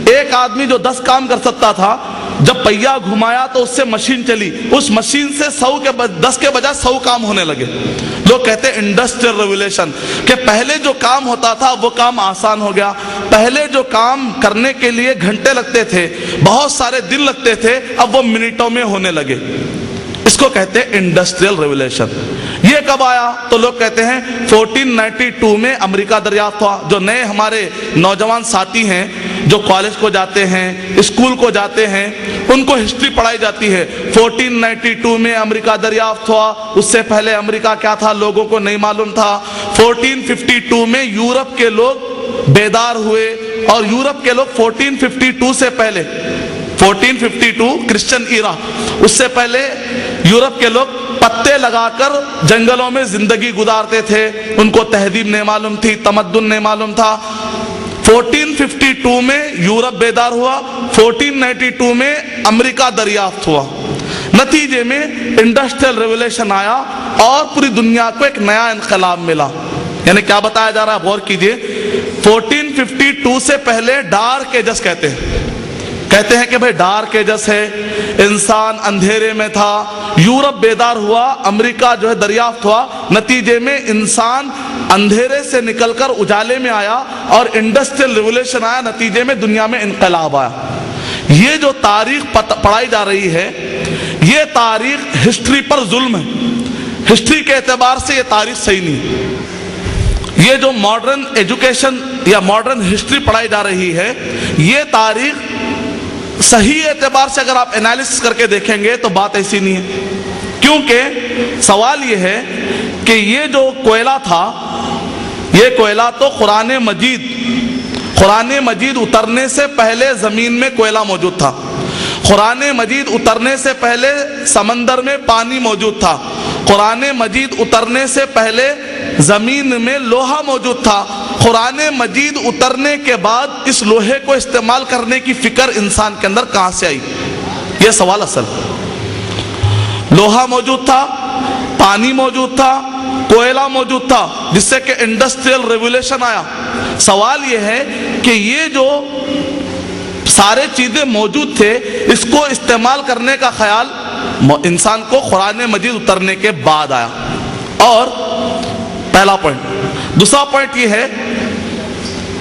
ایک آدمی جو 10 کام کر سکتا تھا، جب پہیا گھمایا تو اس سے مشین چلی، اس مشین سے 10 کے بجائے 100 کام ہونے لگے۔ لوگ کہتے ہیں انڈسٹریل ریولوشن، کہ پہلے جو کام ہوتا تھا وہ کام آسان ہو گیا، پہلے جو کام کرنے کے لیے گھنٹے لگتے تھے، بہت سارے دن لگتے تھے، اب وہ منٹوں میں ہونے لگے۔ اس کو کہتے ہیں انڈسٹریل ریولوشن۔ یہ کب آیا؟ تو لوگ کہتے ہیں 1492 میں امریکہ دریافت ہوا۔ جو نئے ہمارے نوجوان ساتھی ہیں جو کالج کو جاتے ہیں، اسکول کو جاتے ہیں، ان کو ہسٹری پڑھائی جاتی ہے۔ 1492 میں امریکہ دریافت ہوا، اس سے پہلے امریکہ کیا تھا لوگوں کو نہیں معلوم تھا۔ 1452 میں یورپ کے لوگ بیدار ہوئے، اور یورپ کے لوگ 1452 سے پہلے 1452 کرسچن ایرا، اس سے پہلے یورپ کے لوگ پتے لگا کر جنگلوں میں زندگی گزارتے تھے، ان کو تہذیب نہیں معلوم تھی، تمدن نہیں معلوم تھا۔ 1452 میں یورپ بیدار ہوا، 1492 میں امریکہ دریافت ہوا، نتیجے میں انڈسٹریل ریولوشن آیا اور پوری دنیا کو ایک نیا انقلاب ملا۔ یعنی کیا بتایا جا رہا ہے؟ غور کیجئے، 1452 سے پہلے ڈارک ایجز کہتے ہیں کہ بھئی ڈارک ایجز ہے، انسان اندھیرے میں تھا، یورپ بیدار ہوا، امریکہ جو ہے دریافت ہوا، نتیجے میں انسان اندھیرے سے نکل کر اجالے میں آیا اور انڈسٹریل ریولوشن آیا، نتیجے میں دنیا میں انقلاب آیا۔ یہ جو تاریخ پڑھائی جا رہی ہے، یہ تاریخ ہسٹری پر ظلم ہے، ہسٹری کے اعتبار سے یہ تاریخ صحیح نہیں۔ یہ جو ماڈرن ایجوکیشن یا ماڈرن ہسٹری پڑھائی جا رہی ہے، یہ تاریخ صحیح اعتبار سے اگر آپ انالیسس کر کے دیکھیں گے تو بات ایسی نہیں ہے، کیونکہ سوال یہ ہے کہ یہ جو کوئلہ تھا، یہ کوئلہ تو قرآن مجید اترنے سے پہلے زمین میں کوئلہ موجود تھا، قرآن مجید اترنے سے پہلے سمندر میں پانی موجود تھا، قرآن مجید اترنے سے پہلے زمین میں لوہا موجود تھا، قرآن مجید اترنے کے بعد اس لوہے کو استعمال کرنے کی فکر انسان کے اندر کہاں سے آئی؟ یہ سوال اصل۔ لوہا موجود تھا، پانی موجود تھا، کوئلہ موجود تھا، جس سے کہ انڈسٹریل ریولوشن آیا۔ سوال یہ ہے کہ یہ جو سارے چیزیں موجود تھے، اس کو استعمال کرنے کا خیال انسان کو قرآن مجید اترنے کے بعد آیا۔ اور پہلا پوائنٹ۔ دوسرا پوائنٹ یہ ہے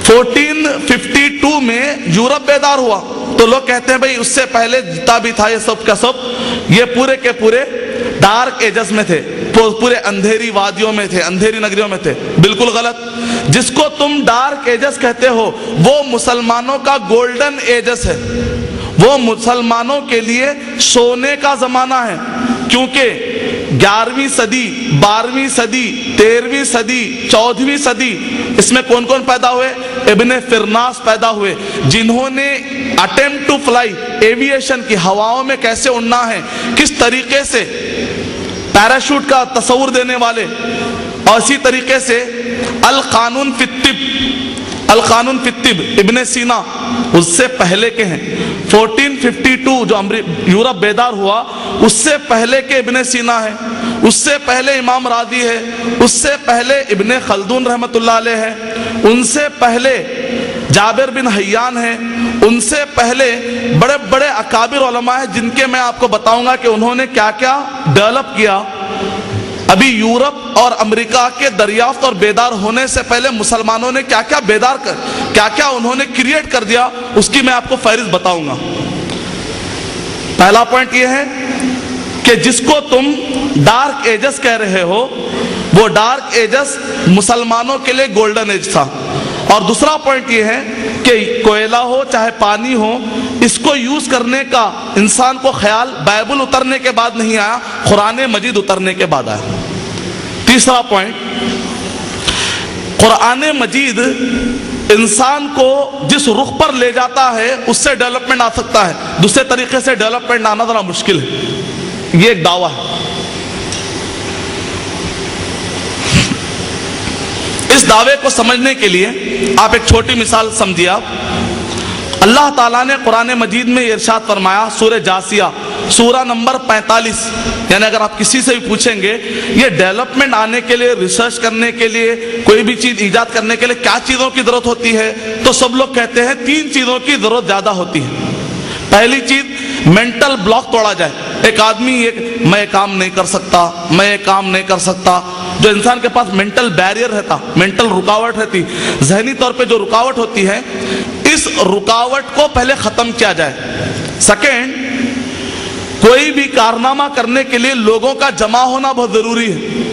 1452 میں یورپ بیدار ہوا، تو لوگ کہتے ہیں بھئی اس سے پہلے جتنا بھی تھا یہ سب کا سب یہ پورے کے پورے ڈارک ایجز میں تھے، پورے اندھیری وادیوں میں تھے، اندھیری نگریوں میں تھے۔ بالکل غلط۔ جس کو تم ڈارک ایجز کہتے ہو وہ مسلمانوں کا گولڈن ایجز ہے، وہ مسلمانوں کے لیے سونے کا زمانہ ہے، کیونکہ 11ویں صدی، 12ویں صدی، 13ویں صدی، 14ویں صدی، اس میں کون کون پیدا ہوئے؟ ابن فرناس پیدا ہوئے، جنہوں نے اٹیمپٹ ٹو فلائی، ایوییشن کی، ہواؤں میں کیسے اڑنا ہے، کس طریقے سے، پیراشوٹ کا تصور دینے والے۔ اور اسی طریقے سے القانون فی الطب ابن سینا اس سے پہلے کے ہیں۔ 1452 جو یورپ بیدار ہوا اس سے پہلے کے ابن سینا ہے، اس سے پہلے امام رازی ہے، اس سے پہلے ابن خلدون رحمت اللہ علیہ ہے، ان سے پہلے جابر بن حیان ہے، ان سے پہلے بڑے بڑے اکابر علماء ہیں جن کے میں آپ کو بتاؤں گا کہ انہوں نے کیا کیا ڈیولپ کیا۔ ابھی یورپ اور امریکہ کے دریافت اور بیدار ہونے سے پہلے مسلمانوں نے کیا کیا انہوں نے کریٹ کر دیا، اس کی میں آپ کو فہرست بتاؤں گا۔ پہلا پوائنٹ یہ ہے کہ جس کو تم ڈارک ایجز کہہ رہے ہو وہ ڈارک ایجز مسلمانوں کے لیے گولڈن ایج تھا۔ اور دوسرا پوائنٹ یہ ہے کہ کوئلہ ہو چاہے پانی ہو، اس کو یوز کرنے کا انسان کو خیال بائبل اترنے کے بعد نہیں آیا، قرآن مجید اترنے کے بعد آیا۔ تیسرا پوائنٹ، قرآن مجید انسان کو جس رخ پر لے جاتا ہے اس سے ڈیولپمنٹ آ سکتا ہے، دوسرے طریقے سے ڈیولپمنٹ آنا ذرا مشکل ہے۔ یہ ایک دعویٰ ہے۔ اس دعوے کو سمجھنے کے لیے آپ ایک چھوٹی مثال سمجھیے۔ آپ اللہ تعالیٰ نے قرآن مجید میں یہ ارشاد فرمایا، سورہ جاسیہ سورہ نمبر 45، یعنی اگر آپ کسی سے بھی پوچھیں گے یہ ڈیولپمنٹ آنے کے لیے، ریسرچ کرنے کے لیے، کوئی بھی چیز ایجاد کرنے کے لیے کیا چیزوں کی ضرورت ہوتی ہے، تو تو سب لوگ کہتے ہیں 3 چیزوں کی ضرورت زیادہ ہوتی ہے۔ پہلی چیز مینٹل بلاک توڑا جائے۔ ایک آدمی میں یہ کام نہیں کر سکتا، میں یہ کام نہیں کر سکتا، جو انسان کے پاس مینٹل بیریئر رہتا، مینٹل رکاوٹ رہتی، ذہنی طور پہ جو رکاوٹ ہوتی ہے، اس رکاوٹ کو پہلے ختم کیا جائے۔ سیکنڈ، کوئی بھی کارنامہ کرنے کے لیے لوگوں کا جمع ہونا بہت ضروری ہے،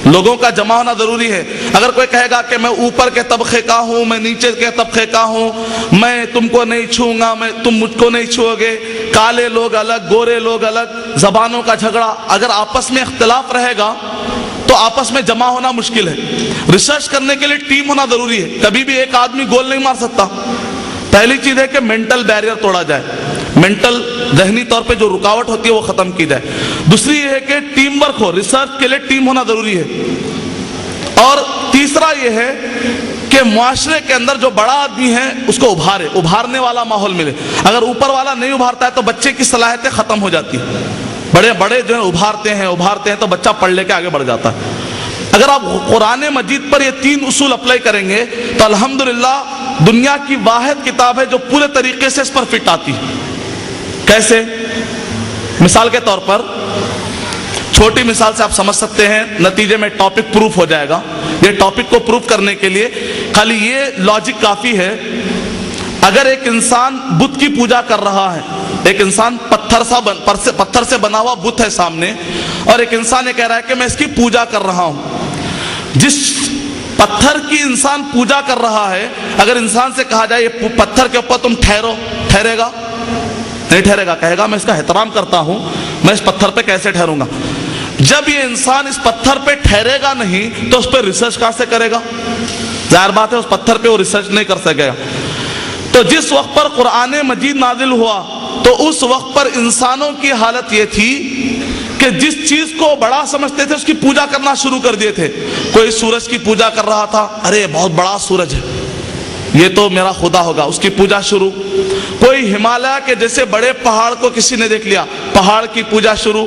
لوگوں کا جمع ہونا ضروری ہے۔ اگر کوئی کہے گا کہ میں اوپر کے طبقے کا ہوں، میں نیچے کے طبقے کا ہوں، میں تم کو نہیں چھوں گا، تم مجھ کو نہیں چھو گے، کالے لوگ الگ، گورے لوگ الگ، زبانوں کا جھگڑا، اگر آپس میں اختلاف رہے گا تو آپس میں جمع ہونا مشکل ہے۔ ریسرچ کرنے کے لیے ٹیم ہونا ضروری ہے، کبھی بھی ایک آدمی گول نہیں مار سکتا۔ پہلی چیز ہے کہ مینٹل بیریئر توڑا جائے، مینٹل ذہنی طور پہ جو رکاوٹ ہوتی ہے وہ ختم کی جائے۔ دوسری یہ ہے کہ ٹیم ورک ہو، ریسرچ کے لیے ٹیم ہونا ضروری ہے۔ اور تیسرا یہ ہے کہ معاشرے کے اندر جو بڑا آدمی ہے اس کو ابھارنے والا ماحول ملے۔ اگر اوپر والا نہیں ابھارتا ہے تو بچے کی صلاحیتیں ختم ہو جاتی ہیں۔ بڑے جو ہے ابھارتے ہیں تو بچہ پڑھ لے کے آگے بڑھ جاتا ہے۔ اگر آپ قرآن مجید پر یہ 3 اصول اپلائی کریں گے تو الحمدللہ دنیا کی واحد کتاب ہے جو پورے طریقے سے اس پر فٹ آتی ہے۔ کیسے؟ مثال کے طور پر، چھوٹی مثال سے آپ سمجھ سکتے ہیں، نتیجے میں ٹاپک پروف ہو جائے گا۔ یہ ٹاپک کو پروف کرنے کے لیے خالی یہ لاجک کافی ہے۔ اگر ایک انسان بت کی پوجا کر رہا ہے، ایک انسان پتھر سے بنا ہوا بت ہے سامنے، اور ایک انسان یہ کہہ رہا ہے کہ میں اس کی پوجا کر رہا ہوں۔ جس پتھر کی انسان پوجا کر رہا ہے، اگر انسان سے کہا جائے یہ پتھر کے اوپر تم ٹھہرو، ٹھہرے گا؟ نہیں ٹھہرے گا، کہے گا میں اس کا احترام کرتا ہوں، میں اس پتھر پہ کیسے ٹھہروں گا؟ جب یہ انسان اس پتھر پہ ٹھہرے گا نہیں تو اس پہ ریسرچ کہاں سے کرے گا؟ ظاہر بات ہے اس پتھر پہ وہ ریسرچ نہیں کر سکے گا۔ تو جس وقت پر قرآن مجید نازل ہوا تو اس وقت پر انسانوں کی حالت یہ تھی کہ جس چیز کو بڑا سمجھتے تھے اس کی پوجا کرنا شروع کر دیے تھے۔ کوئی سورج کی پوجا کر رہا تھا، ارے بہت بڑا سورج ہے، یہ تو میرا خدا ہوگا، اس کی پوجا شروع۔ کوئی ہمالیہ کے جیسے بڑے پہاڑ کو کسی نے دیکھ لیا، پہاڑ کی پوجا شروع۔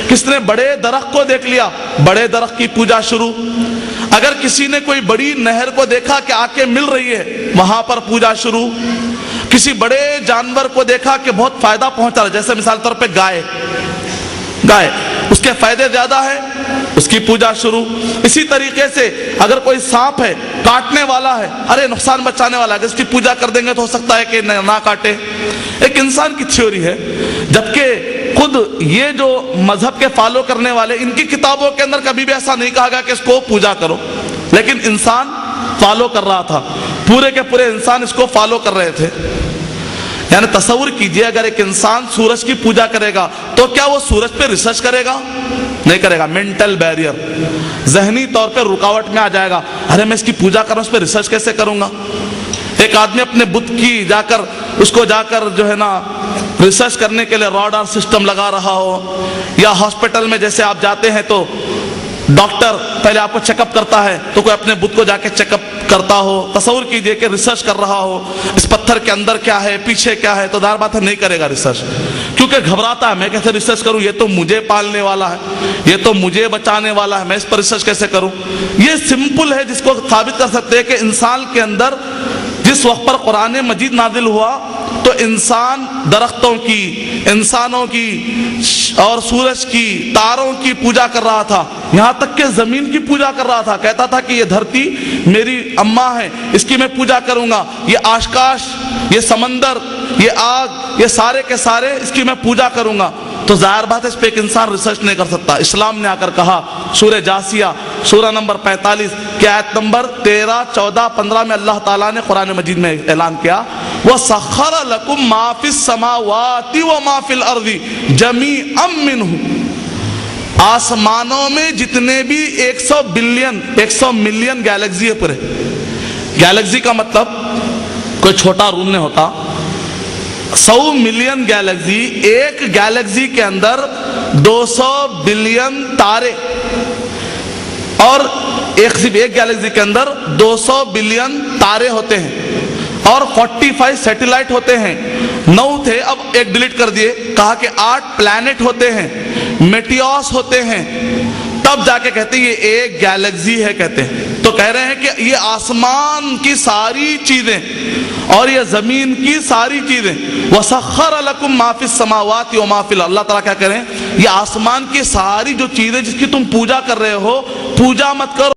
کس نے بڑے درخت کو دیکھ لیا، بڑے درخت کی پوجا شروع۔ اگر کسی نے کوئی بڑی نہر کو دیکھا کہ آ کے مل رہی ہے، وہاں پر پوجا شروع۔ کسی بڑے جانور کو دیکھا کہ بہت فائدہ پہنچا رہا ہے، جیسے مثال طور پہ گائے، اس کے فائدے زیادہ ہیں، اس کی پوجا شروع۔ اسی طریقے سے اگر کوئی سانپ ہے، کاٹنے والا ہے، ارے نقصان بچانے والا ہے، اس کی پوجا کر دیں گے تو ہو سکتا ہے کہ نہ کاٹے۔ ایک انسان کی تھیوری ہے، جبکہ خود یہ جو مذہب کے فالو کرنے والے، ان کی کتابوں کے اندر کبھی بھی ایسا نہیں کہا گیا کہ اس کو پوجا کرو، لیکن انسان فالو کر رہا تھا، پورے کے پورے انسان اس کو فالو کر رہے تھے۔ یعنی تصور کیجئے اگر ایک انسان سورج کی پوجا کرے گا تو کیا وہ سورج پہ ریسرچ کرے گا؟ نہیں کرے گا۔ مینٹل بیریئر، ذہنی طور پہ رکاوٹ میں آ جائے گا، ارے میں اس کی پوجا کر رہا ہوں، اس پہ ریسرچ کیسے کروں گا؟ ایک آدمی اپنے بت کی جا کر جو ہے نا ریسرچ کرنے کے لیے راڈار سسٹم لگا رہا ہو، یا ہاسپٹل میں جیسے آپ جاتے ہیں تو ڈاکٹر پہلے آپ کو چیک اپ کرتا ہے تو کوئی اپنے بت کو جا کے چیک اپ کرتا ہو، تصور کیجئے کہ ریسرچ کر رہا ہو اس پتھر کے اندر کیا ہے، پیچھے کیا ہے، تو ظاہر بات ہے نہیں کرے گا ریسرچ، کیونکہ گھبراتا ہے، میں کیسے ریسرچ کروں، یہ تو مجھے پالنے والا ہے، یہ تو مجھے بچانے والا ہے، میں اس پر ریسرچ کیسے کروں؟ یہ سمپل ہے جس کو ثابت کر سکتے ہیں کہ انسان کے اندر جس وقت پر قرآن مجید نازل ہوا تو انسان درختوں کی، انسانوں کی اور سورج کی، تاروں کی پوجا کر رہا تھا، یہاں تک کہ زمین کی پوجا کر رہا تھا۔ کہتا تھا کہ یہ دھرتی میری اماں ہے، اس کی میں پوجا کروں گا، یہ آکاش، یہ سمندر، یہ آگ، یہ سارے کے سارے اس کی میں پوجا کروں گا۔ تو ظاہر بات ہے اس پہ ایک انسان ریسرچ نہیں کر سکتا۔ اسلام نے آ کر کہا سورہ جاسیہ سورہ نمبر 45 کی آیت نمبر 13، 14، 15 میں اللہ تعالیٰ نے قرآن مجید میں اعلان کیا، وَسَخَّرَ لَكُم مَّا فِي السَّمَاوَاتِ وَمَا فِي الْأَرْضِ جَمِيعًا مِّنْهُ، آسمانوں میں جتنے بھی 100 ملین گیلیکسی ہے پورے۔ گیلیکسی کا مطلب کوئی چھوٹا روم نہیں ہوتا، 100 ملین گیلیکسی، ایک گیلیکسی کے اندر 200 بلین تارے، اور صرف ایک گیلیکسی کے اندر 200 بلین تارے ہوتے ہیں، اور 45 سیٹلائٹ ہوتے ہیں۔ 9 تھے، اب ایک ڈیلیٹ کر دیے، کہا کہ 8 پلانٹ ہوتے ہیں، میٹیوس ہوتے ہیں، تب جا کے کہتے ہیں یہ ایک گیلیکسی ہے، کہتے ہیں۔ تو تو کہہ رہے ہیں کہ یہ آسمان کی ساری چیزیں اور یہ زمین کی ساری چیزیں وَسَخَّرَ لَكُم مَّا فِي السَّمَاوَاتِ وَمَا فِي الْأَرْضِ، اللہ تعالیٰ کیا کریں، یہ آسمان کی ساری جو چیزیں جس کی تم پوجا کر رہے ہو، پوجا مت کرو،